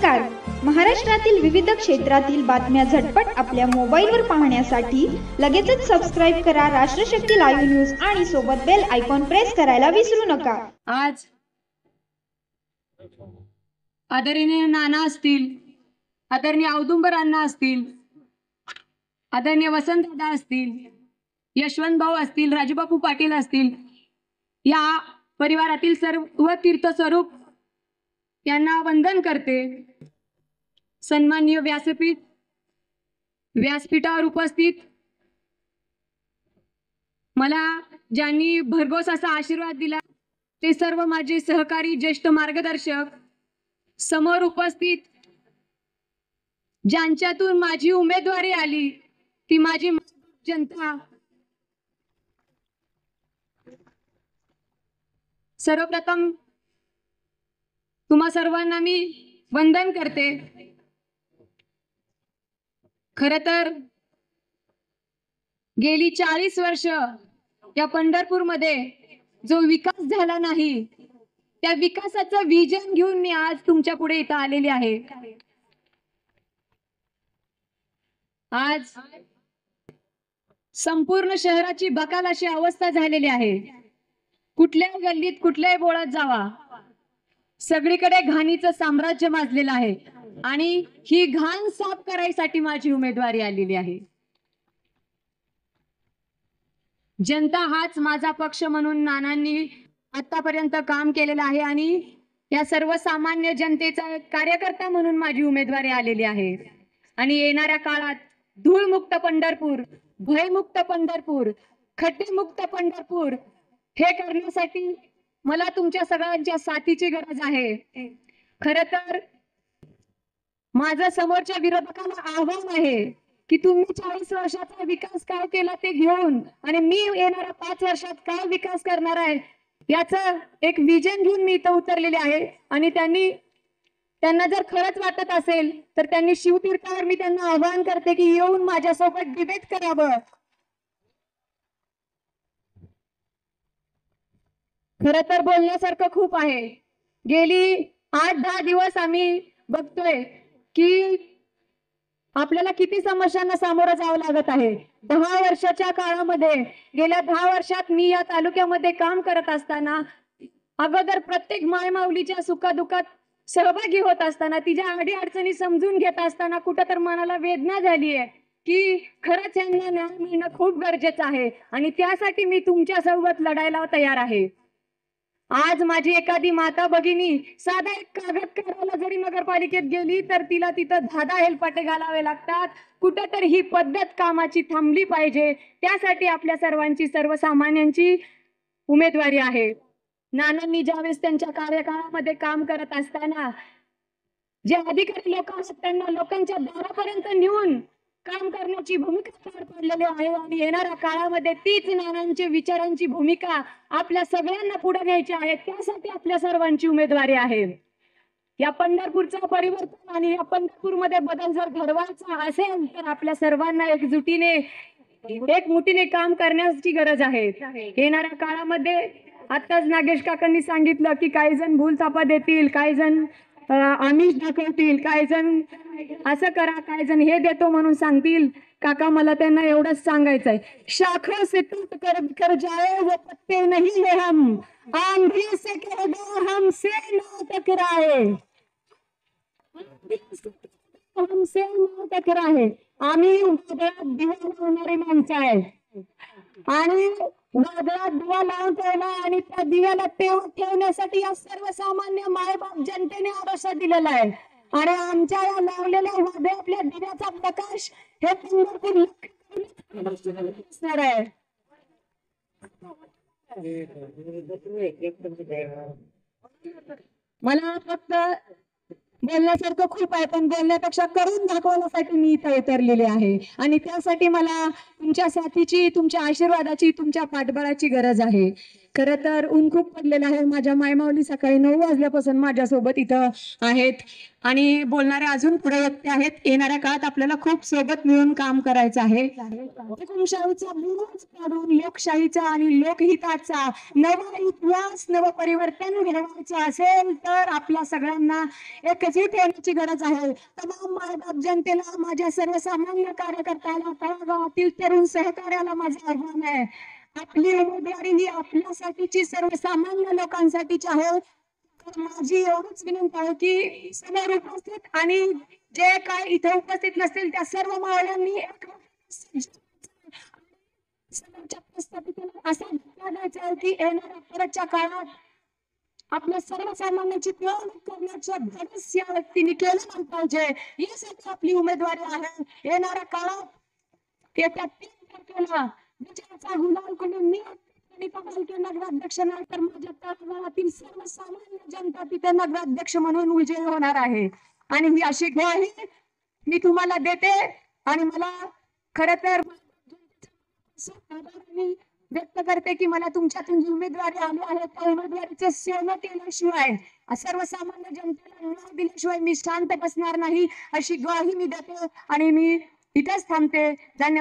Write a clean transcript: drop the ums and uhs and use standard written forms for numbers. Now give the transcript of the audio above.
नमस्कार. महाराष्ट्रातील विविध क्षेत्रातील बातम्या झटपट आपल्या मोबाईलवर पाहण्यासाठी लगेचच सबस्क्राईब करा राष्ट्रशक्ती लाईव्ह न्यूज आणि सोबत बेल आयकॉन प्रेस करायला विसरू नका. आज आदरणीय नाना असतील, आदरणीय औदुंबर अण्णा असतील, आदरणीय वसंत दादा असतील, यशवंत भाऊ असतील, राजूबापू पाटील असतील, या परिवारातील सर्व तीर्थस्वरूप यांना वंदन करते. सन्माननीय व्यासपीठावर उपस्थित मला ज्यांनी भरघोस असा आशीर्वाद दिला ते सर्व माझे सहकारी, ज्येष्ठ मार्गदर्शक, समोर उपस्थित ज्यांच्यातून माझी उमेदवारी आली ती माझी जनता, सर्वप्रथम तुम्हा सर्वांना मी वंदन करते. खरं तर गेली 40 वर्ष या पंढरपूरमध्ये जो विकास झाला नाही, त्या विकासाचं विजन घेऊन मी आज तुमच्या पुढे इथं आलेली आहे. आज संपूर्ण शहराची बकाल अशी अवस्था झालेली आहे. कुठल्याही गल्लीत, कुठल्याही बोळात जावा, सगळीकडे घाणीचं साम्राज्य माजलेलं आहे आणि ही घाण साफ करायसाठी माझी उमेदवारी आलेली आहे. जनता हाच माझा पक्ष म्हणून नानांनी आतापर्यंत काम केलेलं आहे आणि या सर्वसामान्य जनतेचा कार्यकर्ता म्हणून माझी उमेदवारी आलेली आहे. आणि येणाऱ्या काळात धूळमुक्त पंढरपूर, भयमुक्त पंढरपूर, खड्डेमुक्त पंढरपूर हे करण्यासाठी मला तुमच्या सगळ्यांच्या साथीची गरज आहे. खरं तर माझं समोरच्या विरोधकांना आव्हान आहे की तुम्ही 40 वर्षाचा विकास काय केला ते घेऊन आणि मी येणाऱ्या 5 वर्षात काय विकास करणार आहे याचं एक विजन घेऊन मी इथं उतरलेले आहे. आणि त्यांना जर खरंच वाटत असेल तर त्यांनी शिवतीर्थावर मी त्यांना आवाहन करते की येऊन माझ्यासोबत डिबेट करावं. खरं तर बोलण्यासारखं खूप आहे. गेली 8-10 दिवस आम्ही बघतोय की आपल्याला किती समस्यांना सामोरं जावं लागत आहे. 10 वर्षाच्या काळामध्ये, गेल्या 10 वर्षात मी या तालुक्यामध्ये काम करत असताना, अगोदर प्रत्येक मायमाऊलीच्या सुखदुःखात सहभागी होत असताना, तिच्या अडीअडचणी समजून घेत असताना कुठं तर मनाला वेदना झाली आहे की खरंच यांना न्याय मिळणं खूप गरजेचं आहे आणि त्यासाठी मी तुमच्या सोबत लढायला तयार आहे. आज माझी एखादी माता भगिनी साधा एक कागद करायला जरी नगरपालिकेत गेली तर तिला तिथं 10 हेलपाटे घालावे लागतात. कुठेतरी ही पद्धत कामाची थांबली पाहिजे. त्यासाठी आपल्या सर्वांची, सर्वसामान्यांची उमेदवारी आहे. नानांनी ज्यावेळेस त्यांच्या कार्यकाळामध्ये काम करत असताना जे अधिकारी लोक आहेत त्यांना लोकांच्या दारापर्यंत नेऊन काम करण्याची भूमिका पार पाडलेली आहे आणि येणाऱ्या काळामध्ये तीच नानांच्या विचारांची भूमिका आपल्या सगळ्यांना पुढे न्यायची आहे. त्यासाठी आपल्या सर्वांची उमेदवारी आहे. या पंढरपूरचं परिवर्तन आणि या पंढरपूरमध्ये बदल जर घडवायचा असेल तर आपल्या सर्वांना एकमुठीने काम करण्याची गरज आहे. येणाऱ्या काळामध्ये आताच नागेश काकांनी सांगितलं की काही जण भूलथापा देतील, काही जण आमिष दाखवतील, काही जण असं करा, काही जण हे देतो म्हणून सांगतील. काका, मला त्यांना एवढंच सांगायचंय, शाखों से टूट कर जाए वो पत्ते नहीं है हम, आंधी से कह दो हमसे ना टकराए, हमसे ना टकराए. आम्ही वादळात दिवा लावणारी माणसं आहे आणि वादळात दिवा लावून ठेवला आणि त्या दिव्याला ठेवण्यासाठी या सर्वसामान्य मायबाप जनतेने आरसा दिलेला आहे. आणि आमच्या या लावलेल्या वादळातल्या दिव्याचा प्रकाश हे पंढरपूर असणार आहे. मला फक्त बोलण्यासारखं खूप आहे, पण बोलण्यापेक्षा करून दाखवण्यासाठी मी इथं उतरलेले आहे आणि त्यासाठी मला तुमच्या साथीची, तुमच्या आशीर्वादाची, तुमच्या पाठबळाची गरज आहे. खरं तर ऊन खूप पडलेलं आहे. माझ्या मायमाऊली सकाळी 9 वाजल्यापासून माझ्यासोबत इथं आहेत आणि बोलणारे अजून पुढे व्यक्ती आहेत. येणाऱ्या काळात आपल्याला खूप सोबत मिळून काम करायचं आहे. हुकुमशाहीचा बुरुज काढून लोकशाहीचा आणि लोकहिताचा नवा इतिहास नवपरिवर्तन घडवायचं असेल तर आपल्या सगळ्यांना एकत्रित होण्याची गरज आहे. तमाम मायबाप जनतेला, माझ्या सर्वसामान्य कार्यकर्त्याला, तळागाळातील तरुण सहकार्याला माझं आव्हान आहे. आपली उमेदवारी ही आपल्यासाठीची सर्वसामान्य लोकांसाठीची आहे. तर माझी एवढीच विनंती आहे की समोर उपस्थित आणि जे काय इथे उपस्थित नसतील त्या सर्व मावळ्यांनी समोरच्या प्रस्थापितांना असा धक्का द्यायचा आहे की येणाऱ्या परतच्या काळात आपल्या सर्वसामान्यांची पिळवणूक करण्याच्या धडस या व्यक्तीने केलं नाही पाहिजे. यासाठी आपली उमेदवारी आहे. येणाऱ्या काळात येत्या 3 तारखेला विजयाचा गुलाल करून मी नगराध्यक्ष नाही तर माझ्या तळागाळातील सर्वसामान्य जनता तिथे नगराध्यक्ष म्हणून विजयी होणार आहे. आणि ही अशी ग्वाही मी तुम्हाला देते. आणि मला खरं तर व्यक्त करते की मला तुमच्यातून जी उमेदवारी आली आहे त्या उमेदवारीचे सेवन केल्याशिवाय, सर्वसामान्य जनतेला न्याय दिल्याशिवाय मी शांत बसणार नाही अशी ग्वाही मी देते आणि मी इथेच थांबते. धन्यवाद.